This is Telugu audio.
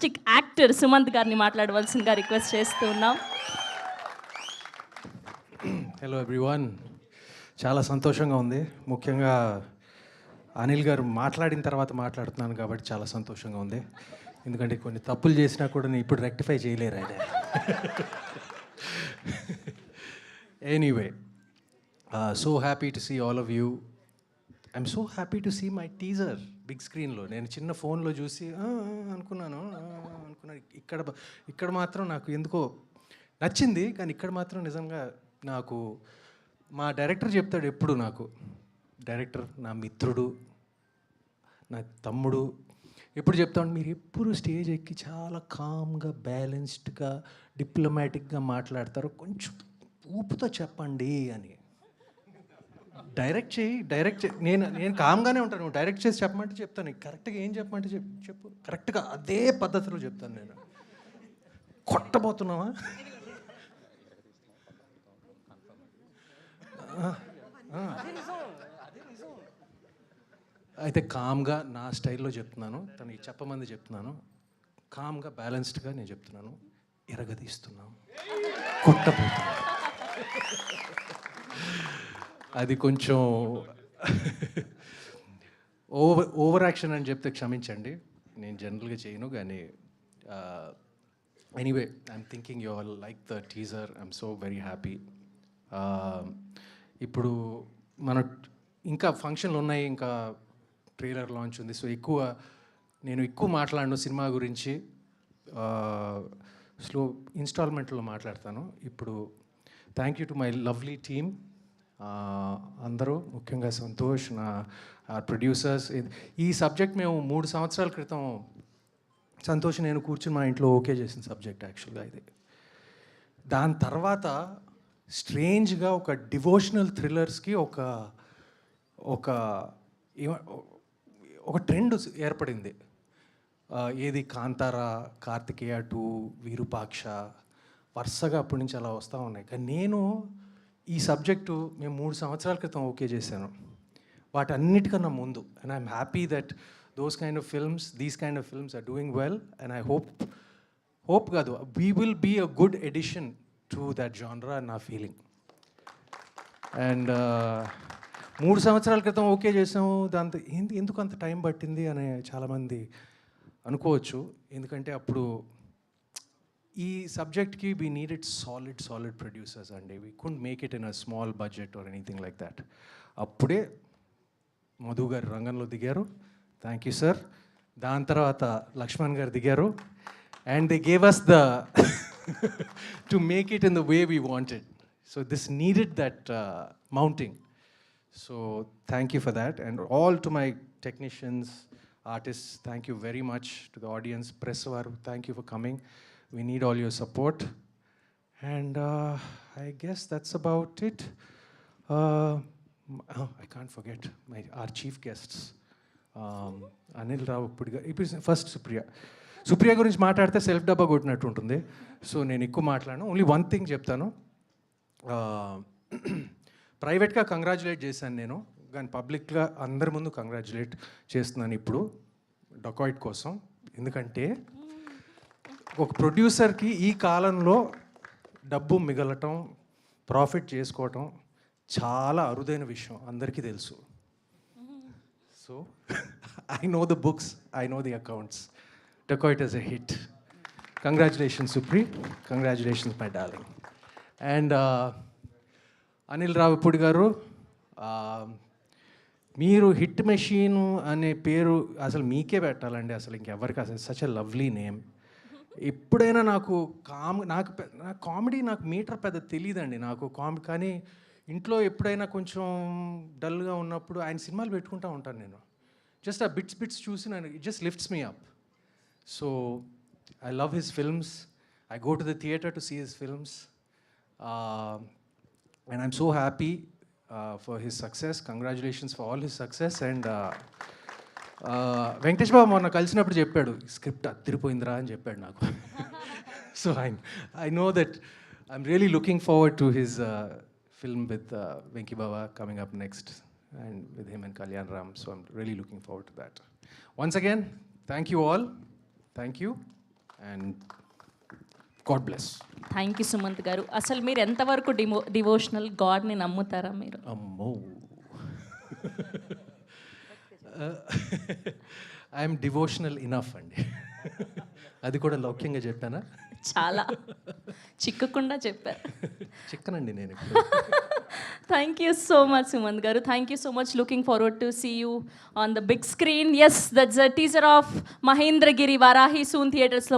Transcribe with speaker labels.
Speaker 1: యాక్టర్ సుమంత్ గారిని మాట్లాడవలసిందిగా రిక్వెస్ట్ చేస్తూ ఉన్నాం.
Speaker 2: హలో ఎవ్రీవన్, చాలా సంతోషంగా ఉంది. ముఖ్యంగా అనిల్ గారు మాట్లాడిన తర్వాత మాట్లాడుతున్నాను కాబట్టి చాలా సంతోషంగా ఉంది. ఎందుకంటే కొన్ని తప్పులు చేసినా కూడా నేను ఇప్పుడు రెక్టిఫై చేయలేరు ఆయన. Anyway, so happy to see all of you. I'm so happy to see my teaser big స్క్రీన్లో. నేను చిన్న ఫోన్లో చూసి అనుకున్నాను. ఇక్కడ మాత్రం నాకు ఎందుకో నచ్చింది, కానీ ఇక్కడ మాత్రం నిజంగా నాకు మా డైరెక్టర్ చెప్తాడు ఎప్పుడు, నాకు డైరెక్టర్ నా మిత్రుడు, నా తమ్ముడు ఎప్పుడు చెప్తాడు, మీరు ఎప్పుడు స్టేజ్ ఎక్కి చాలా కామ్గా బ్యాలెన్స్డ్గా డిప్లొమాటిక్గా మాట్లాడతారు, కొంచెం ఊపుతో చెప్పండి అని. డైరెక్ట్ చేయి. నేను కామ్గానే ఉంటాను, నువ్వు డైరెక్ట్ చేసి చెప్పమంటే చెప్తాను, కరెక్ట్గా ఏం చెప్పమంటే చెప్పు, కరెక్ట్గా అదే పద్ధతిలో చెప్తాను. నేను కొట్టబోతున్నావా? అయితే కామ్గా నా స్టైల్లో చెప్తున్నాను, తనకి చెప్పమంది చెప్తున్నాను, కామ్గా బ్యాలెన్స్డ్గా నేను చెప్తున్నాను. ఎరగదీస్తున్నాం, కొట్టబోతున్నాం. అది కొంచెం ఓవర్ యాక్షన్ అని చెప్తే క్షమించండి, నేను జనరల్గా చేయను. కానీ anyway, I'm thinking you all like the teaser. I'm so very happy. ఇప్పుడు మన ఇంకా ఫంక్షన్లు ఉన్నాయి, ఇంకా ట్రైలర్ లాంచ్ ఉంది. సో నేను ఎక్కువ మాట్లాడను సినిమా గురించి, స్లో ఇన్స్టాల్మెంట్లో మాట్లాడతాను. ఇప్పుడు thank you to my lovely team, అందరూ, ముఖ్యంగా సంతోష్, నా ప్రొడ్యూసర్స్. ఈ సబ్జెక్ట్ మేము 3 సంవత్సరాల క్రితం సంతోష్ నేను కూర్చుని మా ఇంట్లో ఓకే చేసిన సబ్జెక్ట్ యాక్చువల్గా ఇది. దాని తర్వాత స్ట్రేంజ్గా ఒక డివోషనల్ థ్రిల్లర్స్కి ఒక ట్రెండ్ ఏర్పడింది. ఏది కాంతారా, కార్తికేయ 2, విరూపాక్ష, వరుసగా అప్పటి నుంచి అలా వస్తూ ఉన్నాయి. కానీ నేను ఈ సబ్జెక్టు మేము 3 సంవత్సరాల క్రితం ఓకే చేశాను, వాటన్నిటికన్నా ముందు. And I'm happy that these kind of films are doing well. And I hope కాదు, we will be a good addition to that జానరా, నా ఫీలింగ్. అండ్ 3 సంవత్సరాల క్రితం ఓకే చేసాము, దాంతో ఎందుకు అంత టైం పట్టింది అని చాలామంది అనుకోవచ్చు. ఎందుకంటే అప్పుడు ఈ సబ్జెక్ట్కి వీ నీడెడ్ సాలిడ్ ప్రొడ్యూసర్స్ అండి. We couldn't make it in a small budget or anything like that. అప్పుడే మధు గారు రంగంలో దిగారు, థ్యాంక్ యూ సార్. దాని తర్వాత లక్ష్మణ్ గారు దిగారు, and they gave us the to make it in the way we wanted. So this needed that mounting. So thank you for that. And all to my technicians, artists, thank you very much. To the audience, press వారు, thank you for coming. We need all your support. And I guess that's about it. I can't forget our chief guests. Anil Rao Pudiga. First Supriya గురించి మాట్లాడితే సెల్ఫ్ డబ్బా కొట్టినట్టు ఉంటుంది. సో నేను ఎక్కువ మాట్లాడను, ఓన్లీ వన్ థింగ్ చెప్తాను. ప్రైవేట్గా కంగ్రాచులేట్ చేశాను నేను, కానీ పబ్లిక్గా అందరి ముందు కంగ్రాచులేట్ చేస్తున్నాను ఇప్పుడు డకాయిట్ కోసం. ఎందుకంటే ఒక ప్రొడ్యూసర్కి ఈ కాలంలో డబ్బు మిగలటం, ప్రాఫిట్ చేసుకోవటం చాలా అరుదైన విషయం, అందరికీ తెలుసు. So I know the books, I know the accounts. Dacoit is a hit. Congratulations Supri, congratulations my darling. And Anil Ravipudi గారు, మీరు హిట్ మెషీన్ అనే పేరు అసలు మీకే పెట్టాలండి, అసలు ఇంకెవరికి. అసలు సచ్ ఎ లవ్లీ నేమ్. ఎప్పుడైనా నాకు కామెడీ నాకు మీటర్ పెద్ద తెలియదండి నాకు కామెడీ. కానీ ఇంట్లో ఎప్పుడైనా కొంచెం డల్గా ఉన్నప్పుడు ఆయన సినిమాలు పెట్టుకుంటూ ఉంటాను నేను. జస్ట్ ఆ బిట్స్ చూసి నేను, it just lifts me up. So I love his films. I go to the theatre to see his films. And I'm so happy for his success. Congratulations for all his success. And Venkatesh Babu మొన్న కలిసినప్పుడు చెప్పాడు, స్క్రిప్ట్ అదిరిపోయిందిరా అని చెప్పాడు నాకు. So I know that I'm really looking forward to his film with Venki Baba coming up next, and with him and Kalyan Ram. So I'm really looking forward to that. Once again, thank you all. Thank you. And God bless.
Speaker 1: Thank you Sumanth గారు. అసలు మీరు ఎంతవరకు డివోషనల్, గాడ్ని నమ్ముతారా మీరు?
Speaker 2: అమ్మో ఐఎమ్ డివోషనల్ ఇనఫ్ అండి. అది కూడా లౌక్యంగా చెప్పానా?
Speaker 1: చాలా చిక్కకుండా చెప్పారు.
Speaker 2: చిక్కనండి నేను.
Speaker 1: Thank you so much Sumanth గారు. Thank you so much. Looking forward to see you on the big screen. Yes, that's a teaser of Mahendragiri Varahi soon థియేటర్స్లో